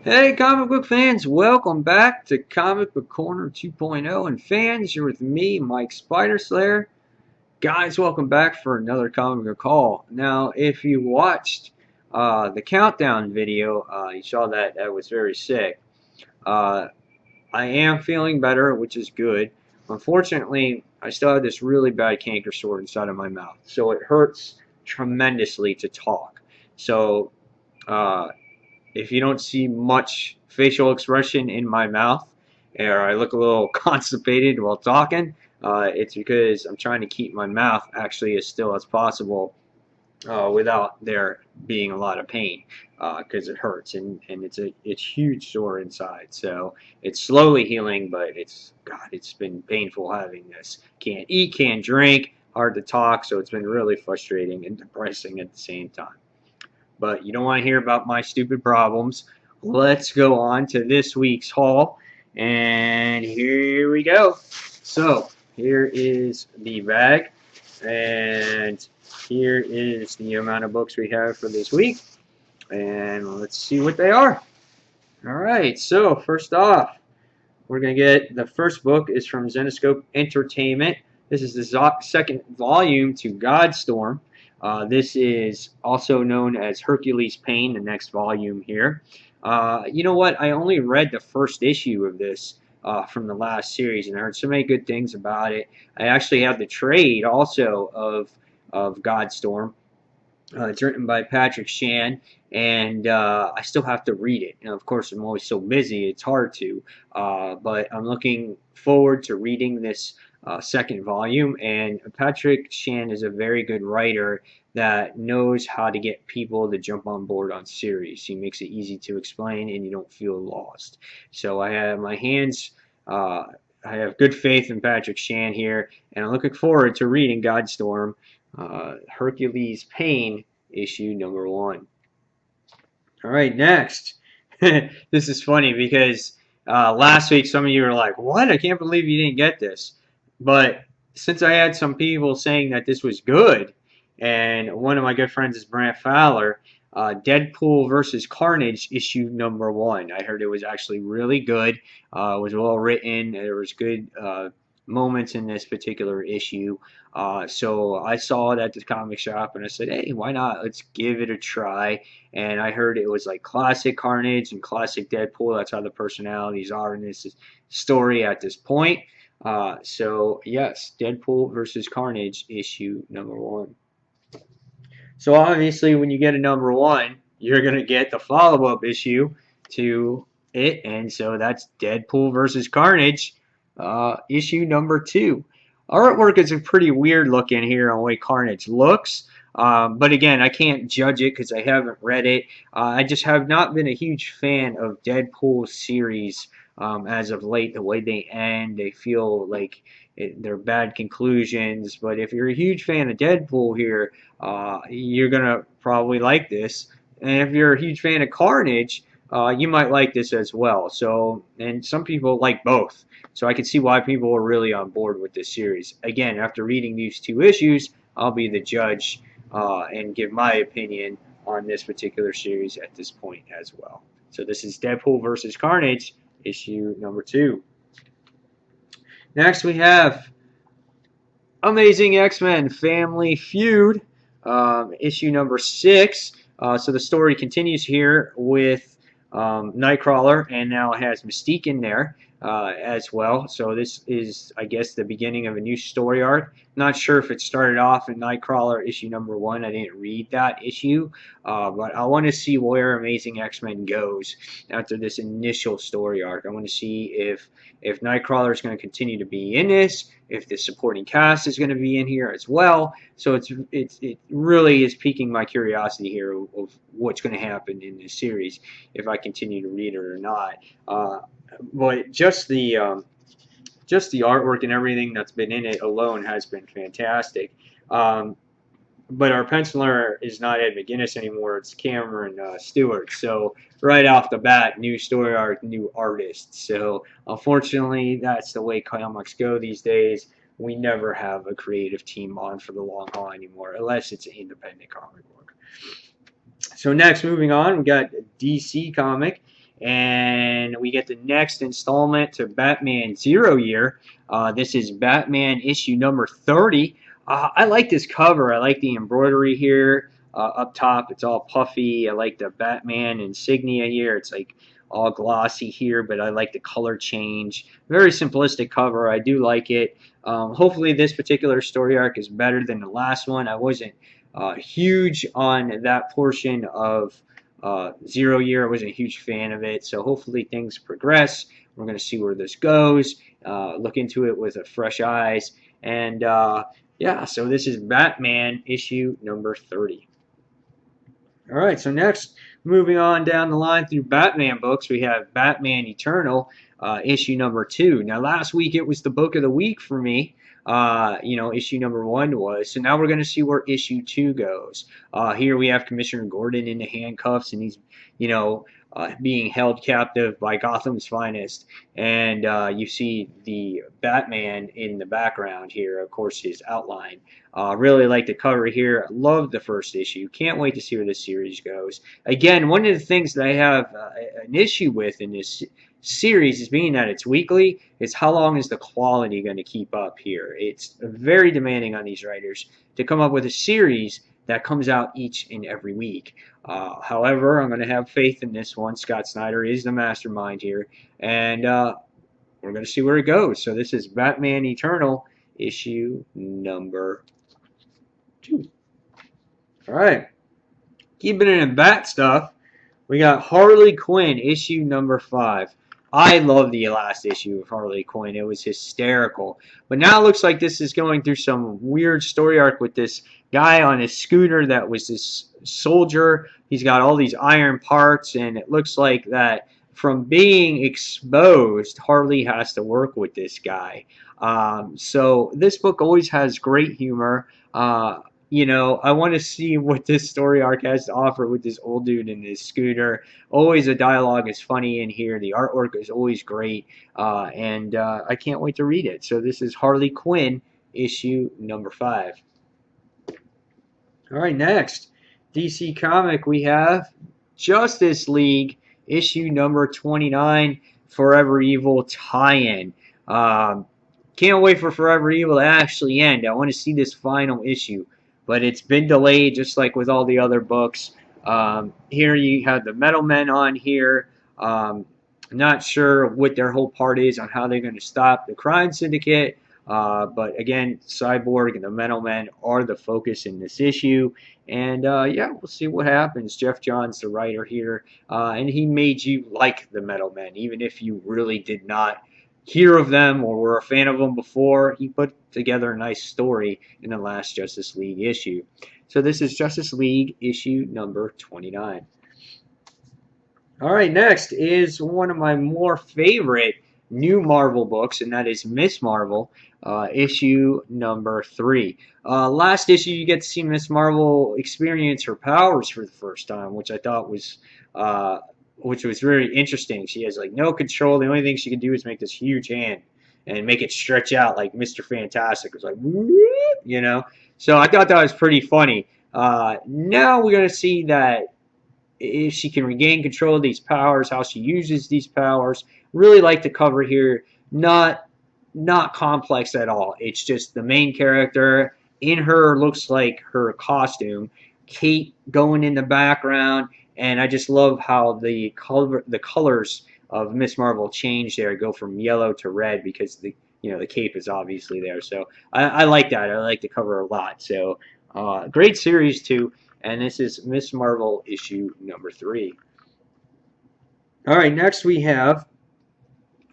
Hey, comic book fans, welcome back to Comic Book Corner 2.0. And fans, you're with me, Mike Slayer. Guys, welcome back for another comic book call. Now, if you watched the countdown video, you saw that I was very sick. Uh, I am feeling better, which is good. Unfortunately, I still have this really bad canker sore inside of my mouth, so it hurts tremendously to talk. So, uh, if you don't see much facial expression in my mouth, or I look a little constipated while talking, it's because I'm trying to keep my mouth actually as still as possible without there being a lot of pain because it hurts and it's huge sore inside. So it's slowly healing, but it's been painful having this. Can't eat, can't drink, hard to talk, so it's been really frustrating and depressing at the same time. But you don't want to hear about my stupid problems. Let's go on to this week's haul. And here we go. So, here is the bag. And here is the amount of books we have for this week. And let's see what they are. Alright, so first off, we're going to get the first book is from Zenescope Entertainment. This is the second volume to Godstorm. This is also known as Hercules Pain, the next volume here. You know what? I only read the first issue of this from the last series, and I heard so many good things about it. I actually have the trade also of Godstorm. It's written by Patrick Shan, and I still have to read it. And of course, I'm always so busy; it's hard to. But I'm looking forward to reading this second volume. And Patrick Shan is a very good writer that knows how to get people to jump on board on series. He makes it easy to explain, and you don't feel lost. So I have my hands. I have good faith in Patrick Shan here, and I'm looking forward to reading Godstorm. Hercules Pain, issue number 1. All right, next. This is funny because last week some of you were like, "What? I can't believe you didn't get this." But since I had some people saying that this was good, and one of my good friends is Brant Fowler, Deadpool versus Carnage, issue number 1. I heard it was actually really good. It was well written. There was good moments in this particular issue. So I saw it at the comic shop and I said, hey, why not? Let's give it a try. And I heard it was like classic Carnage and classic Deadpool. That's how the personalities are in this story at this point. So yes, Deadpool versus Carnage, issue number 1. So obviously, when you get a number 1, you're gonna get the follow-up issue to it, and so that's Deadpool versus Carnage, issue number 2. Artwork is a pretty weird looking here on the way Carnage looks. But again, I can't judge it because I haven't read it. I just have not been a huge fan of Deadpool series as of late. The way they end, they feel like they're bad conclusions. But if you're a huge fan of Deadpool here, you're gonna probably like this. And if you're a huge fan of Carnage, you might like this as well. So, and some people like both. So I can see why people are really on board with this series. Again, after reading these 2 issues, I'll be the judge and give my opinion on this particular series at this point as well. So this is Deadpool versus Carnage, issue number 2. Next we have Amazing X-Men Family Feud, issue number 6. So the story continues here with Nightcrawler, and now it has Mystique in there as well. So this is, I guess, the beginning of a new story arc. Not sure if it started off in Nightcrawler issue number 1. I didn't read that issue, but I want to see where Amazing X-Men goes after this initial story arc. I want to see if Nightcrawler is going to continue to be in this, if the supporting cast is going to be in here as well. So it really is piquing my curiosity here of what's going to happen in this series if I continue to read it or not. But just the artwork and everything that's been in it alone has been fantastic. But our penciler is not Ed McGuinness anymore. It's Cameron Stewart. So right off the bat, new story arc, new artist. So unfortunately, that's the way comics go these days. We never have a creative team on for the long haul anymore, unless it's an independent comic book. So next, moving on, we got DC comic, And we get the next installment to Batman Zero Year. This is Batman issue number 30. I like this cover. I like the embroidery here up top. It's all puffy. I like the Batman insignia here. It's like all glossy here, but I like the color change. Very simplistic cover. I do like it. Hopefully this particular story arc is better than the last one. I wasn't huge on that portion of Zero Year. I wasn't a huge fan of it, so hopefully things progress. We're going to see where this goes. Look into it with a fresh eyes. And yeah, so this is Batman issue number 30. All right, so next, moving on down the line through Batman books, we have Batman Eternal, issue number 2. Now, last week it was the book of the week for me. Issue number 1 was. So now we're going to see where issue 2 goes. Here we have Commissioner Gordon in the handcuffs, and he's, being held captive by Gotham's finest. And you see the Batman in the background here, of course, his outline. Really like the cover here. Love the first issue. Can't wait to see where this series goes. Again, one of the things that I have an issue with in this series is being that it's weekly. It's how long is the quality going to keep up here? It's very demanding on these writers to come up with a series that comes out each and every week. However, I'm going to have faith in this one. Scott Snyder is the mastermind here, and we're going to see where it goes. So this is Batman Eternal, issue number 2. All right. Keeping it in Bat stuff, we got Harley Quinn, issue number 5. I love the last issue of Harley Quinn. It was hysterical. But now it looks like this is going through some weird story arc with this guy on a scooter that was this soldier. He's got all these iron parts, and it looks like that from being exposed, Harley has to work with this guy. So this book always has great humor. I want to see what this story arc has to offer with this old dude in his scooter. Always the dialogue is funny in here. The artwork is always great. And I can't wait to read it. So this is Harley Quinn, issue number 5. All right, next. DC Comic, we have Justice League, issue number 29, Forever Evil tie-in. Can't wait for Forever Evil to actually end. I want to see this final issue. But it's been delayed just like with all the other books. Here you have the Metal Men on here. Not sure what their whole part is on how they're going to stop the crime syndicate. But again, Cyborg and the Metal Men are the focus in this issue. And yeah, we'll see what happens. Jeff Johns, the writer here. And he made you like the Metal Men, even if you really did not hear of them or were a fan of them before. He put together a nice story in the last Justice League issue. So this is Justice League issue number 29. All right, next is one of my more favorite new Marvel books, and that is Ms. Marvel, issue number 3. Last issue, you get to see Ms. Marvel experience her powers for the first time, which I thought was very interesting. She has like no control. The only thing she can do is make this huge hand and make it stretch out like Mr. Fantastic. It's like, So I thought that was pretty funny. Now we're going to see that if she can regain control of these powers, how she uses these powers. Really like the cover here. Not complex at all. It's just the main character. In her looks like her costume. Kate going in the background. And I just love how the colors of Ms. Marvel change there, go from yellow to red because the cape is obviously there. So I like that. I like the cover a lot. So great series too. And this is Ms. Marvel issue number 3. All right, next we have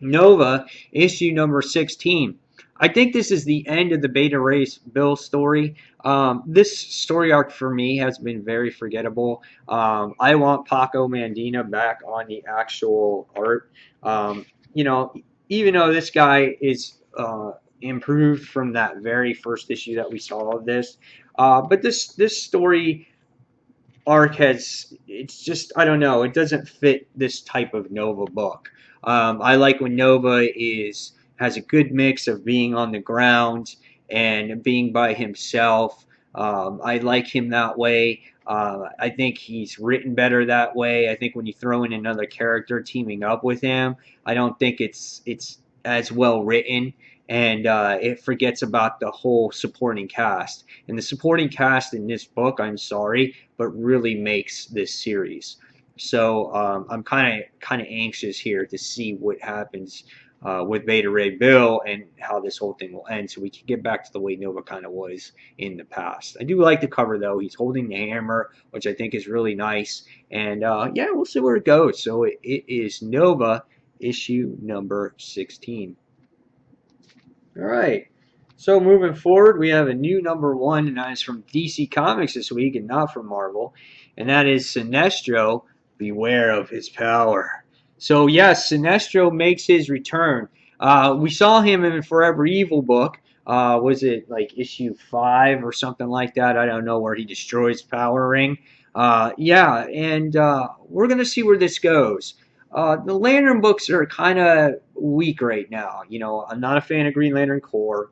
Nova issue number 16. I think this is the end of the Beta Race Bill story. This story arc for me has been very forgettable. I want Paco Mandina back on the actual art. Even though this guy is improved from that very first issue that we saw of this, but this story arc it's just, I don't know, it doesn't fit this type of Nova book. I like when Nova has a good mix of being on the ground and being by himself. I like him that way. I think he's written better that way. I think when you throw in another character teaming up with him, I don't think it's as well written, and it forgets about the whole supporting cast. And the supporting cast in this book, I'm sorry, but really makes this series. So I'm kind of anxious here to see what happens with Beta Ray Bill and how this whole thing will end, so we can get back to the way Nova kind of was in the past. I do like the cover though. He's holding the hammer, which I think is really nice. And yeah, we'll see where it goes. So it is Nova issue number 16. All right. So moving forward, we have a new #1, and that is from DC Comics this week, and not from Marvel, and that is Sinestro. Beware of his power. So yes, Sinestro makes his return. We saw him in Forever Evil book. Was it like issue 5 or something like that? I don't know, where he destroys Power Ring. Yeah, and we're gonna see where this goes. The Lantern books are kind of weak right now. You know, I'm not a fan of Green Lantern Corps.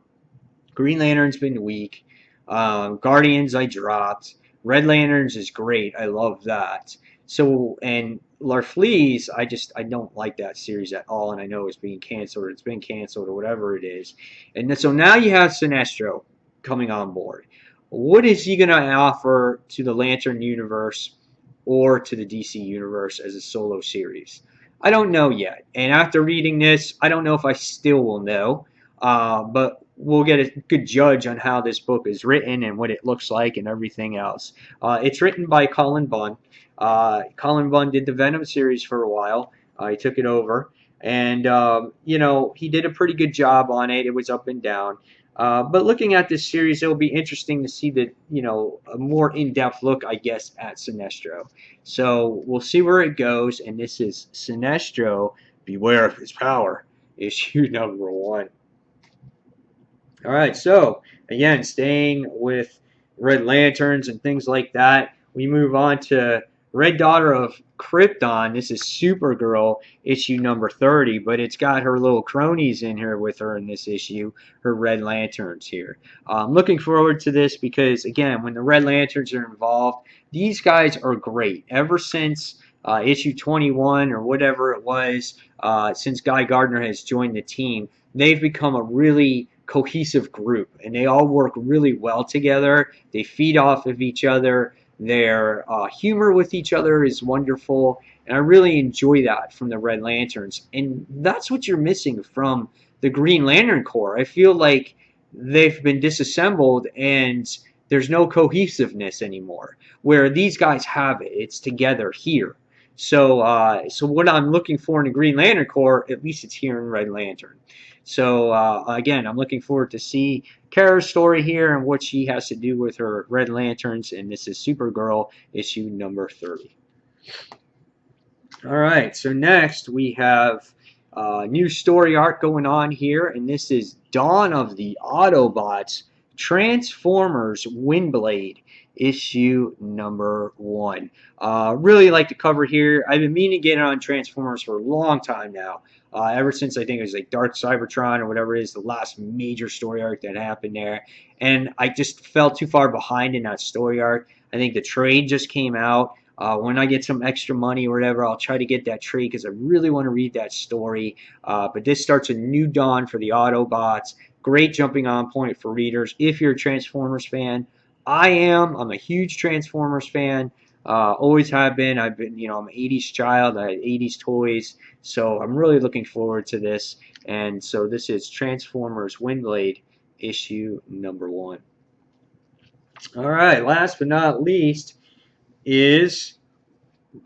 Green Lantern's been weak. Guardians I dropped. Red Lanterns is great. I love that. So, and Larfleeze, I don't like that series at all, and I know it's being canceled, or it's been canceled, or whatever it is. And so now you have Sinestro coming on board. What is he going to offer to the Lantern universe or to the DC universe as a solo series? I don't know yet. And after reading this, I don't know if I still will know. But we'll get a good judge on how this book is written and what it looks like and everything else. It's written by Colin Bunn. Colin Bunn did the Venom series for a while. He took it over, and you know, he did a pretty good job on it. It was up and down. But looking at this series, it'll be interesting to see the, you know, a more in-depth look, I guess, at Sinestro. So we'll see where it goes. And this is Sinestro, Beware of His Power, issue #1. All right, so again, staying with Red Lanterns and things like that, we move on to Red Daughter of Krypton. This is Supergirl, issue number 30, but it's got her little cronies in here with her in this issue, her Red Lanterns here. I'm looking forward to this because, again, when the Red Lanterns are involved, these guys are great. Ever since issue 21 or whatever it was, since Guy Gardner has joined the team, they've become a really cohesive group, and they all work really well together. They feed off of each other. Their humor with each other is wonderful, and I really enjoy that from the Red Lanterns. And that's what you're missing from the Green Lantern Corps. I feel like they've been disassembled and there's no cohesiveness anymore, where these guys have it. It's together here. So what I'm looking for in the Green Lantern Corps, at least it's here in Red Lantern. So again, I'm looking forward to see Kara's story here and what she has to do with her Red Lanterns. And this is Supergirl, issue number 30. All right, so next we have a new story arc going on here, and this is Dawn of the Autobots, Transformers Windblade, issue number 1. Really like the cover here. I've been meaning to get on Transformers for a long time now. Ever since I think it was like Dark Cybertron or whatever it is, the last major story arc that happened there. And I just fell too far behind in that story arc. I think the trade just came out. When I get some extra money or whatever, I'll try to get that trade because I really want to read that story. But this starts a new dawn for the Autobots. Great jumping on point for readers if you're a Transformers fan. I am. I'm a huge Transformers fan. Always have been. I've been, you know, I'm an 80s child. I had 80s toys. So I'm really looking forward to this. And so this is Transformers Windblade, issue number 1. All right, last but not least is,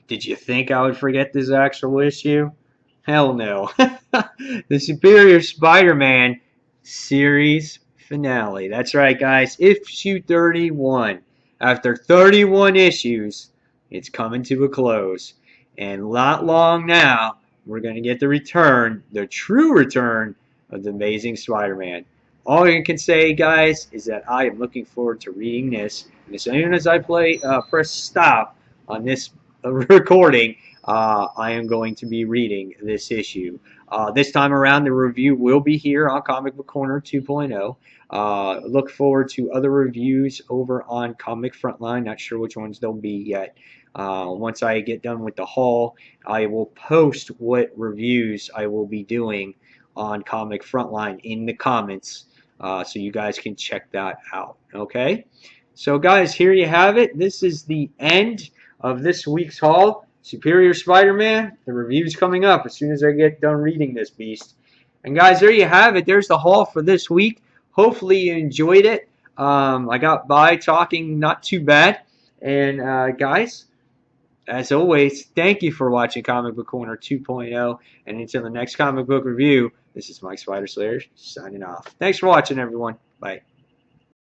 did you think I would forget this actual issue? Hell no. The Superior Spider-Man series finale. That's right, guys. Issue 31. After 31 issues, it's coming to a close. And not long now, we're going to get the return, the true return of the Amazing Spider-Man. All I can say, guys, is that I am looking forward to reading this. And as soon as I press stop on this recording, I am going to be reading this issue. This time around, the review will be here on Comic Book Corner 2.0. Look forward to other reviews over on Comic Frontline. Not sure which ones they'll be yet. Once I get done with the haul, I will post what reviews I will be doing on Comic Frontline in the comments, so you guys can check that out. Okay? So, guys, here you have it. This is the end of this week's haul. Superior Spider-Man. The review's coming up as soon as I get done reading this beast. And, guys, there you have it. There's the haul for this week. Hopefully you enjoyed it. I got by talking not too bad. And, guys, as always, thank you for watching Comic Book Corner 2.0. And until the next comic book review, this is Mike Spider Slayer signing off. Thanks for watching, everyone. Bye.